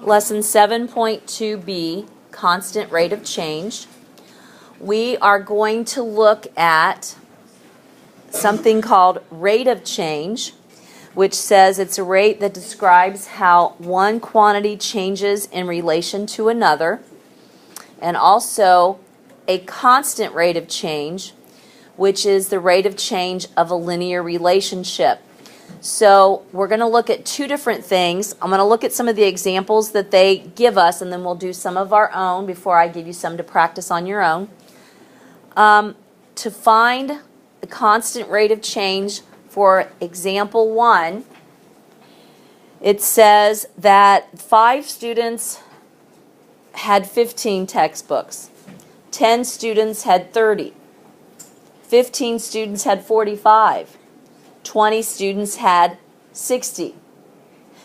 Lesson 7.2b, constant rate of change. We are going to look at something called rate of change, which says it's a rate that describes how one quantity changes in relation to another, and also a constant rate of change, which is the rate of change of a linear relationship. So we're going to look at two different things. I'm going to look at some of the examples that they give us, and then we'll do some of our own before I give you some to practice on your own. To find the constant rate of change for example 1, it says that 5 students had 15 textbooks, 10 students had 30, 15 students had 45, 20 students had 60.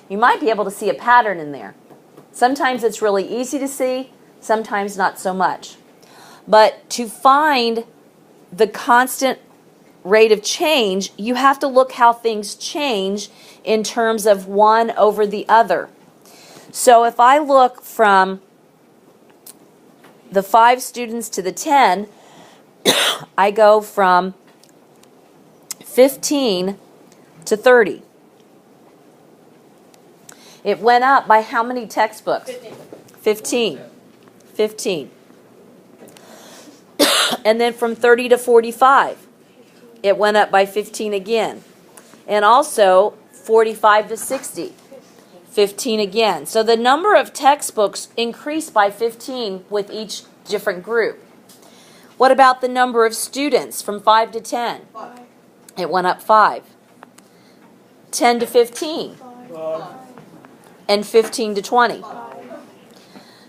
You might be able to see a pattern in there. Sometimes it's really easy to see, sometimes not so much. But to find the constant rate of change, you have to look how things change in terms of one over the other. So if I look from the 5 students to the 10, I go from 15 to 30. It went up by how many textbooks? 15. 15. And then from 30 to 45, it went up by 15 again. And also 45 to 60, 15 again. So the number of textbooks increased by 15 with each different group. What about the number of students from 5 to 10? 5. It went up 5. 10 to 15. 5. And 15 to 20. 5.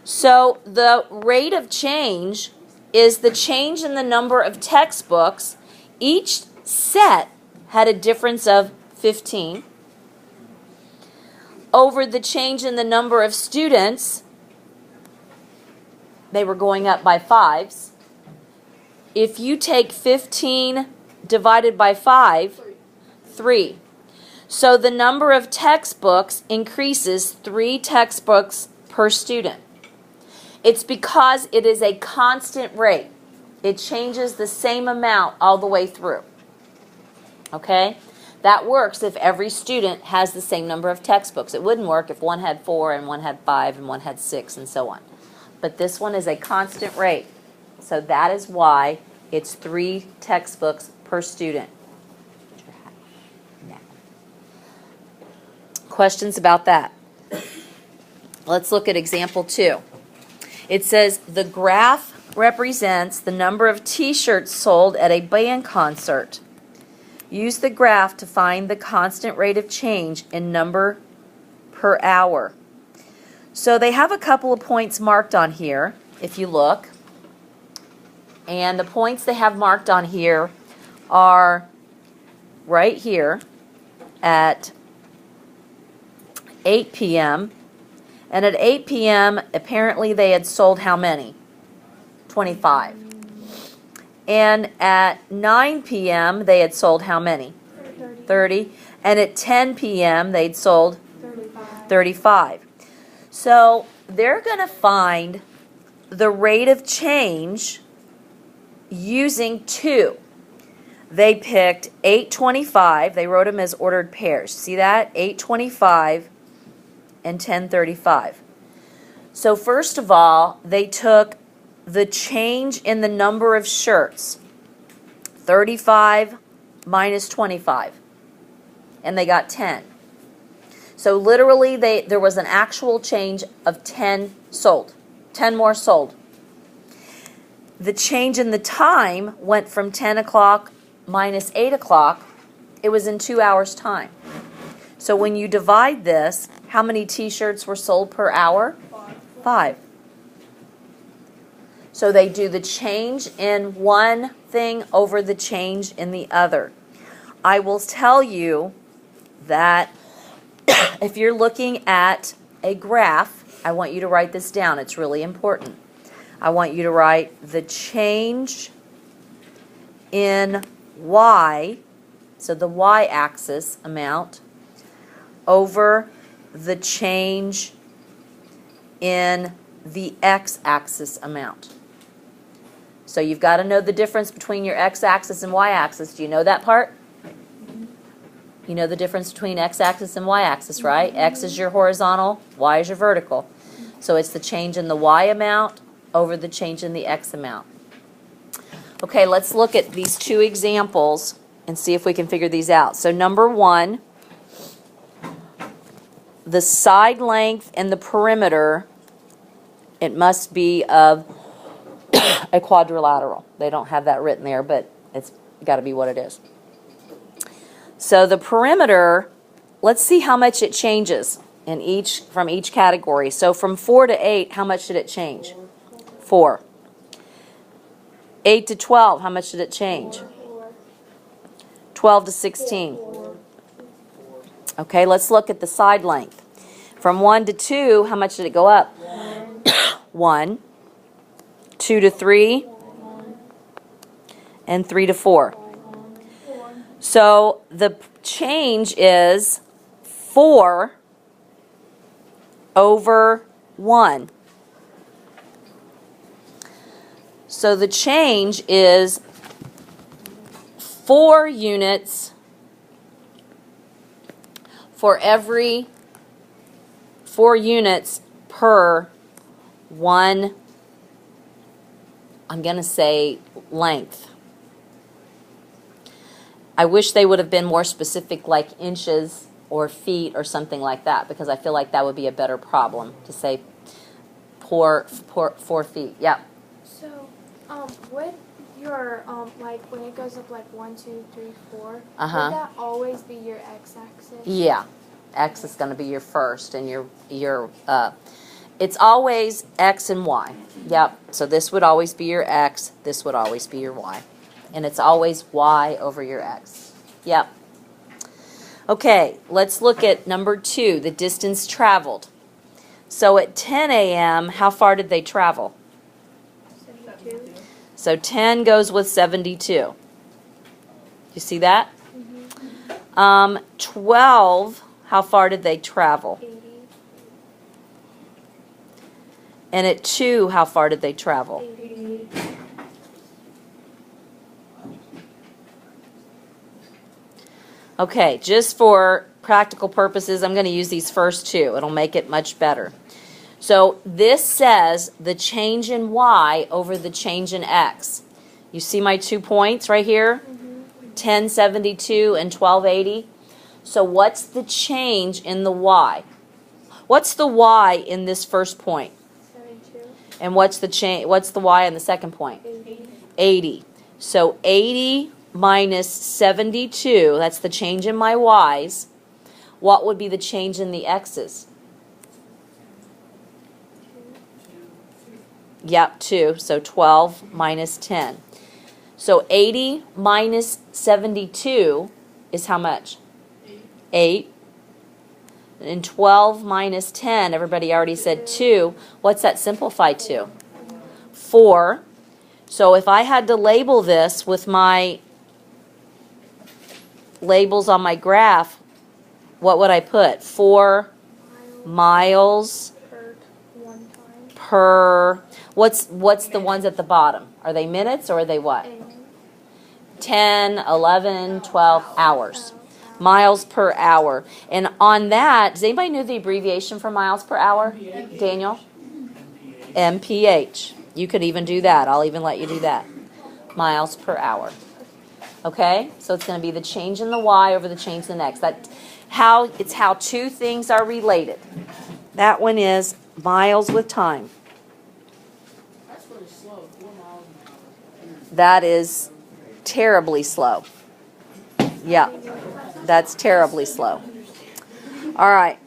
So the rate of change is the change in the number of textbooks. Each set had a difference of 15 over the change in the number of students. They were going up by 5s. If you take 15 divided by 5, 3. So the number of textbooks increases 3 textbooks per student. It's because it is a constant rate. It changes the same amount all the way through. Okay? That works if every student has the same number of textbooks. It wouldn't work if one had 4 and one had 5 and one had 6 and so on. But this one is a constant rate. So that is why it's 3 textbooks per student. Questions about that? Let's look at example 2. It says the graph represents the number of t-shirts sold at a band concert. Use the graph to find the constant rate of change in number per hour. So they have a couple of points marked on here, if you look. And the points they have marked on here are right here at 8 p.m. And at 8 p.m., apparently they had sold how many? 25. And at 9 p.m., they had sold how many? 30. And at 10 p.m., they'd sold 35. So they're going to find the rate of change using 2. They picked 8:25. They wrote them as ordered pairs. See that? 8:25 and 10:35. So first of all, they took the change in the number of shirts, 35 minus 25, and they got 10. So literally there was an actual change of 10 sold, 10 more sold. The change in the time went from 10 o'clock minus 8 o'clock. It was in 2 hours' time. So when you divide this, how many t-shirts were sold per hour? 5. So they do the change in one thing over the change in the other. I will tell you that if you're looking at a graph, I want you to write this down. It's really important. I want you to write the change in y, so the y-axis amount, over the change in the x-axis amount. So you've got to know the difference between your x-axis and y-axis. Do you know that part? You know the difference between x-axis and y-axis, right? X is your horizontal, y is your vertical. So it's the change in the y amount over the change in the x amount. Okay, let's look at these two examples and see if we can figure these out. So number one, the side length and the perimeter, it must be of a quadrilateral. They don't have that written there, but it's got to be what it is. So the perimeter, let's see how much it changes in from each category. So from 4 to 8, how much did it change? 4. 8 to 12, how much did it change? 12 to 16. Okay, let's look at the side length. From 1 to 2, how much did it go up? 1. 2 to 3. And 3 to 4. So the change is 4 over 1. So the change is 4 units for every 4 units per 1, I'm going to say, length. I wish they would have been more specific, like inches or feet or something like that, because I feel like that would be a better problem to say 4 feet. Yeah. So, would your like when it goes up like 1, 2, 3, 4, would that always be your x-axis? Yeah, x is going to be your first, and your it's always x and y. Yep. So this would always be your x. This would always be your y. And it's always y over your x. Yep. Okay, let's look at number 2, the distance traveled. So at 10 a.m., how far did they travel? 72. So 10 goes with 72. You see that? 12, how far did they travel? 80. And at 2, how far did they travel? 80. Okay, just for practical purposes, I'm going to use these first two. It'll make it much better. So this says the change in y over the change in x. You see my 2 points right here? 1072 and 1280. So what's the change in the y? What's the y in this first point? 72. And what's the y in the second point? 80. 80. So 80 minus 72, that's the change in my y's. What would be the change in the x's? Yep, 2. So 12 minus 10. So 80 minus 72 is how much? 8. And 12 minus 10, everybody already said 2. What's that simplify to? 4. So if I had to label this with my labels on my graph, what would I put? 4 miles Per 1 time. per, what's the ones at the bottom? Are they minutes or are they what? 10, 11, 12 hours. Miles per hour. And on that, does anybody know the abbreviation for miles per hour? Daniel? MPH. You could even do that. I'll even let you do that. Miles per hour. Okay? So it's going to be the change in the y over the change in the x. It's how two things are related. That one is miles with time. That's really slow, 4 miles an hour. That is terribly slow. Yeah, that's terribly slow. All right.